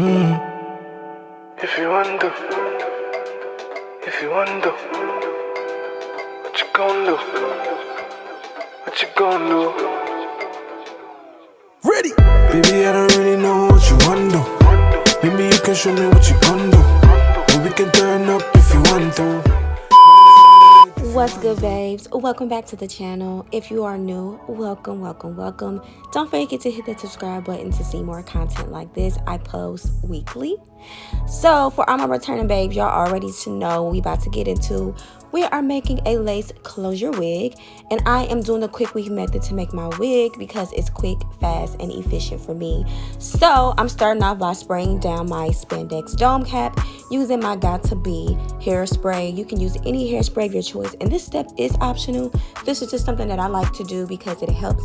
If you wonder, what you gon' do? What you gon' do? Ready? Baby, I don't really know what you want to. Maybe you can show me what you gon' do. Or we can turn up if you want to. What's good, babes? Welcome back to the channel. If you are new, welcome. Don't forget to hit the subscribe button to see more content like this. I post weekly. So for all my returning babes, y'all already to know what we about to get into. We are making a lace closure wig, and I am doing the quick weave method to make my wig because it's quick, fast, and efficient for me. So I'm starting off by spraying down my spandex dome cap using my Got To Be hairspray. You can use any hairspray of your choice, and this step is optional. This is just something that I like to do because it helps.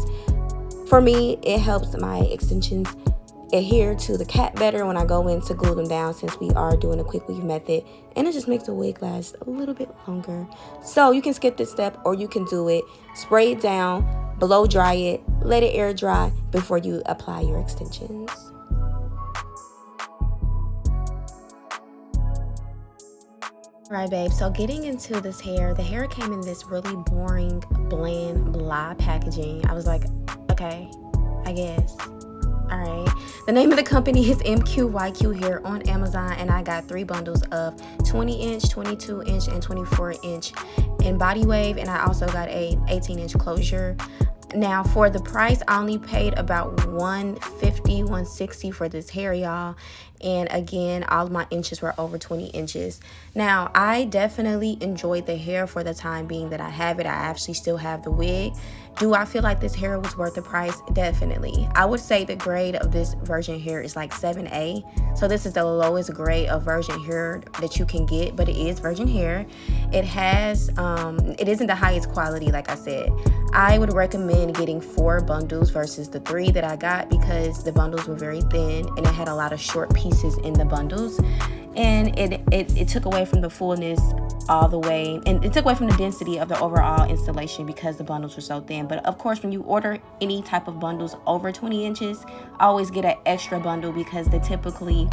For me, it helps my extensions adhere to the cap better when I go in to glue them down, since we are doing a quick weave method, and it just makes the wig last a little bit longer. So you can skip this step, or you can do it, spray it down, blow dry it, let it air dry before you apply your extensions. Alright, babe, so getting into this hair, the hair came in this really boring, bland, blah packaging. I was like, okay, I guess. Alright, the name of the company is MQYQ here on Amazon, and I got 3 bundles of 20-inch, 22-inch, and 24-inch in body wave, and I also got a 18-inch closure. Now for the price, I only paid about $150, $160 for this hair, y'all. And again, all of my inches were over 20 inches. Now, I definitely enjoyed the hair for the time being that I have it. I actually still have the wig. Do I feel like this hair was worth the price? Definitely. I would say the grade of this virgin hair is like 7A. So this is the lowest grade of virgin hair that you can get, but it is virgin hair. It has, it isn't the highest quality, like I said. I would recommend getting 4 bundles versus the 3 that I got, because the bundles were very thin and it had a lot of short pieces in the bundles, and it took away from the fullness all the way, and it took away from the density of the overall installation because the bundles were so thin. But of course, when you order any type of bundles over 20 inches, always get an extra bundle, because they typically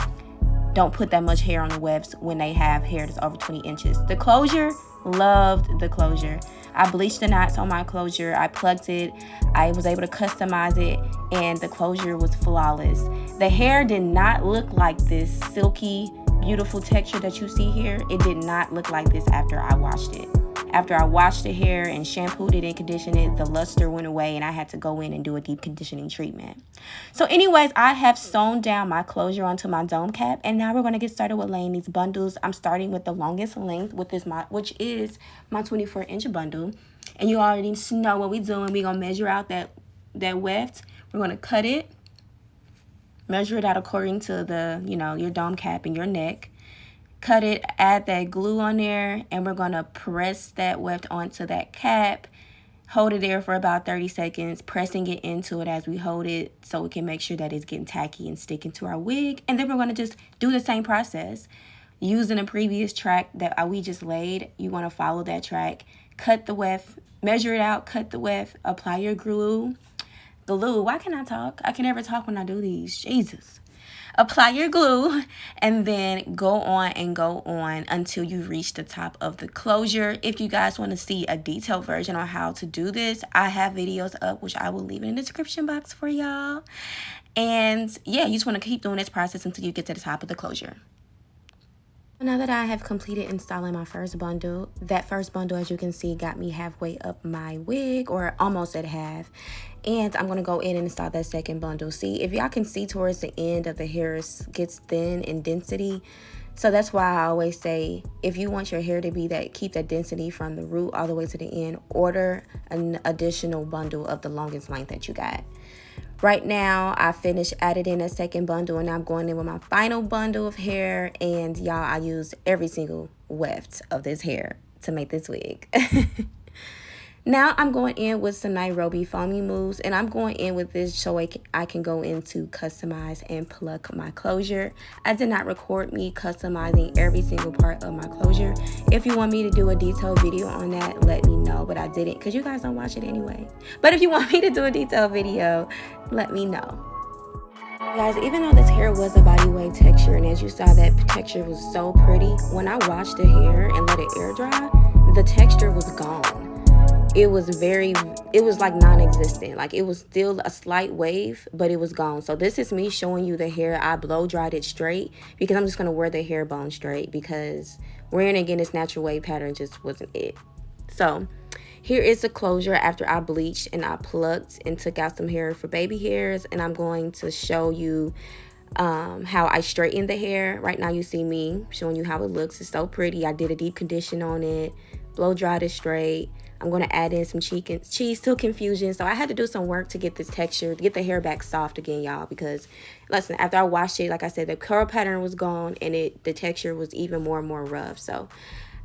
don't put that much hair on the wefts when they have hair that's over 20 inches. The closure, loved the closure. I bleached the knots on my closure. I plugged it. I was able to customize it, and the closure was flawless. The hair did not look like this silky, beautiful texture that you see here. It did not look like this after I washed it. After I washed the hair and shampooed it and conditioned it, the luster went away, and I had to go in and do a deep conditioning treatment. So anyways, I have sewn down my closure onto my dome cap, and now we're going to get started with laying these bundles. I'm starting with the longest length, which is my 24-inch bundle. And you already know what we're doing. We're going to measure out that weft. We're going to cut it, measure it out according to the, your dome cap and your neck. Cut it, add that glue on there, and we're going to press that weft onto that cap. Hold it there for about 30 seconds, pressing it into it as we hold it so we can make sure that it's getting tacky and sticking to our wig. And then we're going to just do the same process. Using a previous track that we just laid, you want to follow that track. Cut the weft, measure it out, cut the weft, apply your glue. Why can't I talk? I can never talk when I do these. Jesus. Apply your glue, and then go on until you reach the top of the closure. If you guys want to see a detailed version on how to do this, I have videos up, which I will leave in the description box for y'all. And yeah, you just want to keep doing this process until you get to the top of the closure. Now that I have completed installing my first bundle, that first bundle, as you can see, got me halfway up my wig, or almost at half. And I'm going to go in and install that second bundle. See, if y'all can see towards the end of the hair, it gets thin in density. So that's why I always say, if you want your hair to be keep that density from the root all the way to the end, order an additional bundle of the longest length that you got. Right now, I finished adding in a second bundle, and I'm going in with my final bundle of hair. And y'all, I used every single weft of this hair to make this wig. Now I'm going in with some NAIROBI foamy mousse, and I'm going in with this so I can go in to customize and pluck my closure. I did not record me customizing every single part of my closure. If you want me to do a detailed video on that, let me know, but I didn't because you guys don't watch it anyway. But if you want me to do a detailed video, let me know. Guys, even though this hair was a body wave texture, and as you saw, that texture was so pretty, when I washed the hair and let it air dry, the texture was gone. It was like non-existent. Like, it was still a slight wave, but it was gone. So this is me showing you the hair. I blow dried it straight because I'm just going to wear the hair bone straight, because wearing again this natural wave pattern just wasn't it. So here is the closure after I bleached and I plucked and took out some hair for baby hairs. And I'm going to show you how I straighten the hair. Right now you see me showing you how it looks. It's so pretty. I did a deep condition on it, blow dried it straight. I'm going to add in some cheese till confusion. So I had to do some work to get this texture, to get the hair back soft again, y'all. Because, listen, after I washed it, like I said, the curl pattern was gone and the texture was even more and more rough. So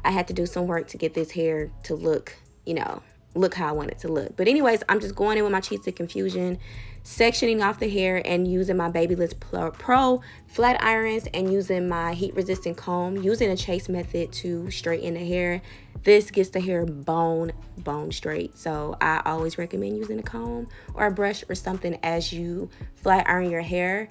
I had to do some work to get this hair to look, you know, look how I want it to look. But anyways, I'm just going in with my cheese till confusion, sectioning off the hair and using my Babyliss Pro flat irons and using my heat resistant comb, using a chase method to straighten the hair. This gets the hair bone straight. So I always recommend using a comb or a brush or something as you flat iron your hair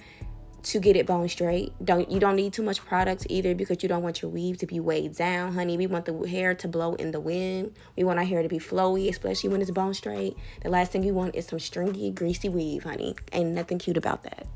to get it bone straight. You don't need too much product either, because you don't want your weave to be weighed down, honey. We want the hair to blow in the wind. We want our hair to be flowy, especially when it's bone straight. The last thing you want is some stringy, greasy weave, honey. Ain't nothing cute about that.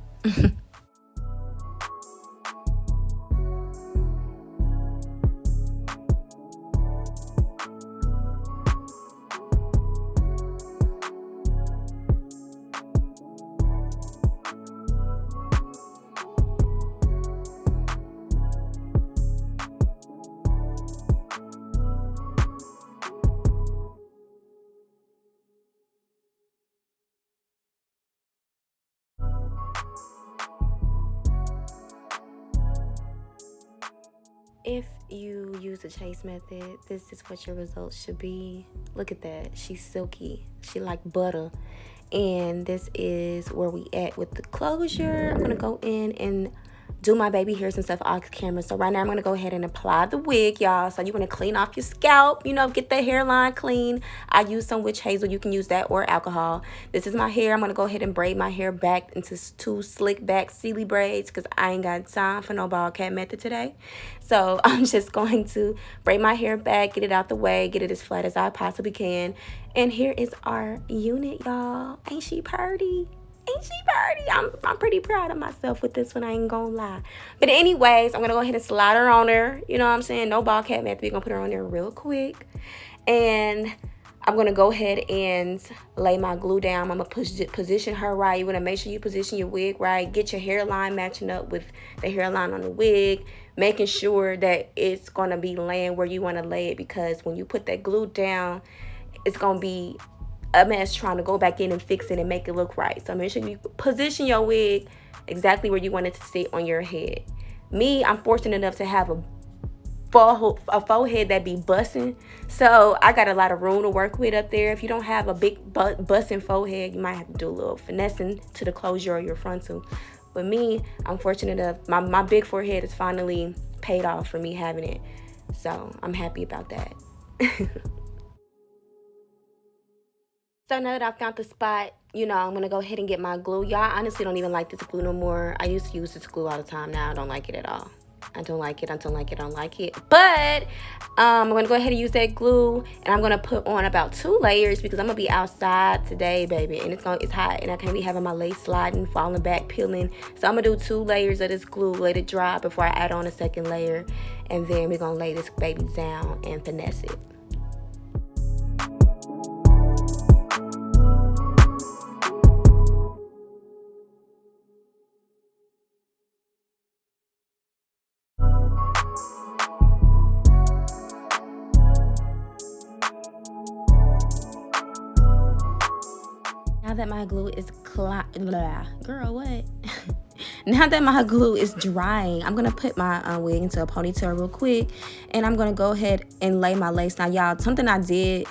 If you use the chase method, this is what your results should be. Look at that. She's silky. She like butter. And this is where we at with the closure. I'm going to go in and do my baby hairs and stuff off camera. So right now I'm going to go ahead and apply the wig, y'all. So you want to clean off your scalp, you know, get the hairline clean. I use some witch hazel. You can use that or alcohol. This is my hair. I'm going to go ahead and braid my hair back into 2 slick back Sealy braids, because I ain't got time for no bald cat method today. So I'm just going to braid my hair back, get it out the way, get it as flat as I possibly can. And here is our unit, y'all. Ain't she pretty? Ain't she pretty? I'm pretty proud of myself with this one, I ain't gonna lie. But anyways, I'm gonna go ahead and slide her on her. You know what I'm saying? No bald cat method. We're gonna put her on there real quick. And I'm gonna go ahead and lay my glue down. I'm gonna position her right. You wanna make sure you position your wig right. Get your hairline matching up with the hairline on the wig. Making sure that it's gonna be laying where you wanna lay it, because when you put that glue down, it's gonna be a mess trying to go back in and fix it and make it look right. So make sure you position your wig exactly where you want it to sit on your head. Me, I'm fortunate enough to have a faux head that be busting, so I got a lot of room to work with up there. If you don't have a big busting faux head, you might have to do a little finessing to the closure of your frontal. But me, I'm fortunate enough, my big forehead is finally paid off for me having it, so I'm happy about that. So now that I found the spot, you know, I'm going to go ahead and get my glue. Y'all honestly don't even like this glue no more. I used to use this glue all the time. Now I don't like it at all. I don't like it. I don't like it. I don't like it. But I'm going to go ahead and use that glue. And I'm going to put on about 2 layers, because I'm going to be outside today, baby. And it's hot. And I can't be having my lace sliding, falling back, peeling. So I'm going to do 2 layers of this glue. Let it dry before I add on a second layer. And then we're going to lay this baby down and finesse it. Now that my glue is girl, what? Now that my glue is drying, I'm gonna put my wig into a ponytail real quick, and I'm gonna go ahead and lay my lace. Now, y'all, something I did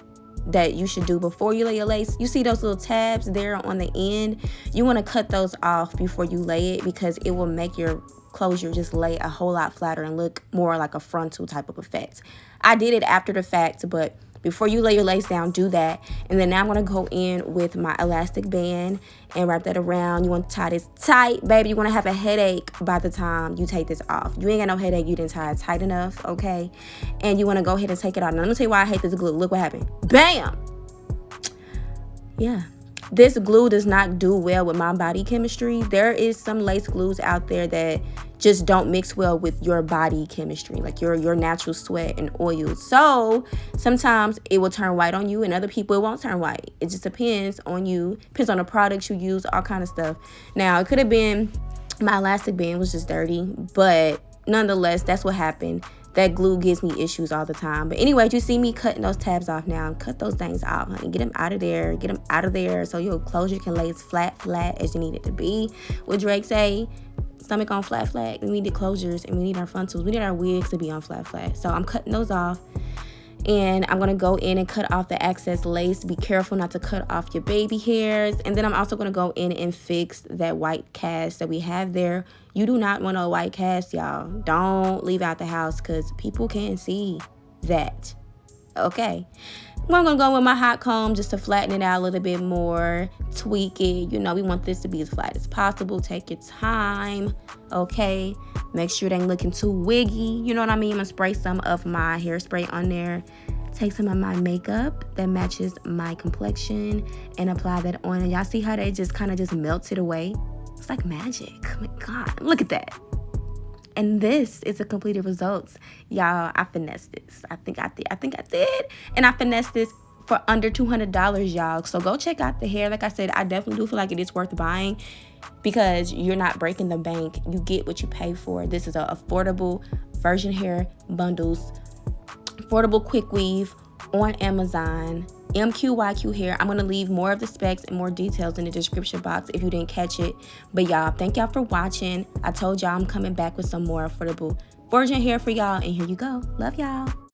that you should do before you lay your lace, you see those little tabs there on the end? You want to cut those off before you lay it, because it will make your closure just lay a whole lot flatter and look more like a frontal type of effect. I did it after the fact, but Before you lay your lace down, do that. And then now I'm going to go in with my elastic band and wrap that around. You want to tie this tight, baby. You're going to have a headache by the time you take this off. You ain't got no headache. You didn't tie it tight enough, okay? And you want to go ahead and take it out. Now, let me tell you why I hate this glue. Look what happened. Bam! Yeah. This glue does not do well with my body chemistry. There is some lace glues out there that just don't mix well with your body chemistry, like your natural sweat and oil. So sometimes it will turn white on you, and other people it won't turn white. It just depends on you. Depends on the products you use, all kind of stuff. Now, it could have been my elastic band was just dirty, but nonetheless, that's what happened. That glue gives me issues all the time. But anyway, you see me cutting those tabs off now. Cut those things off, honey. Get them out of there. Get them out of there so your closure can lay as flat as you need it to be. What Drake say? Stomach on flat. We need the closures and we need our frontals. We need our wigs to be on flat. So I'm cutting those off. And I'm going to go in and cut off the excess lace. Be careful not to cut off your baby hairs. And then I'm also going to go in and fix that white cast that we have there. You do not want a white cast, y'all. Don't leave out the house because people can't see that. Okay. Well, I'm going to go with my hot comb just to flatten it out a little bit more. Tweak it. You know, we want this to be as flat as possible. Take your time. Okay. Make sure it ain't looking too wiggy. You know what I mean? I'm going to spray some of my hairspray on there. Take some of my makeup that matches my complexion and apply that on. And y'all see how that just kind of just melts it away? It's like magic. Oh my God. Look at that. And this is the completed results. Y'all, I finessed this. I think I did. And I finessed this for under $200, y'all. So go check out the hair. Like I said, I definitely do feel like it is worth buying because you're not breaking the bank. You get what you pay for. This is an affordable virgin hair bundles, affordable quick weave on Amazon. MQYQ hair. I'm going to leave more of the specs and more details in the description box if you didn't catch it. But y'all, thank y'all for watching. I told y'all I'm coming back with some more affordable virgin hair for y'all. And here you go. Love y'all.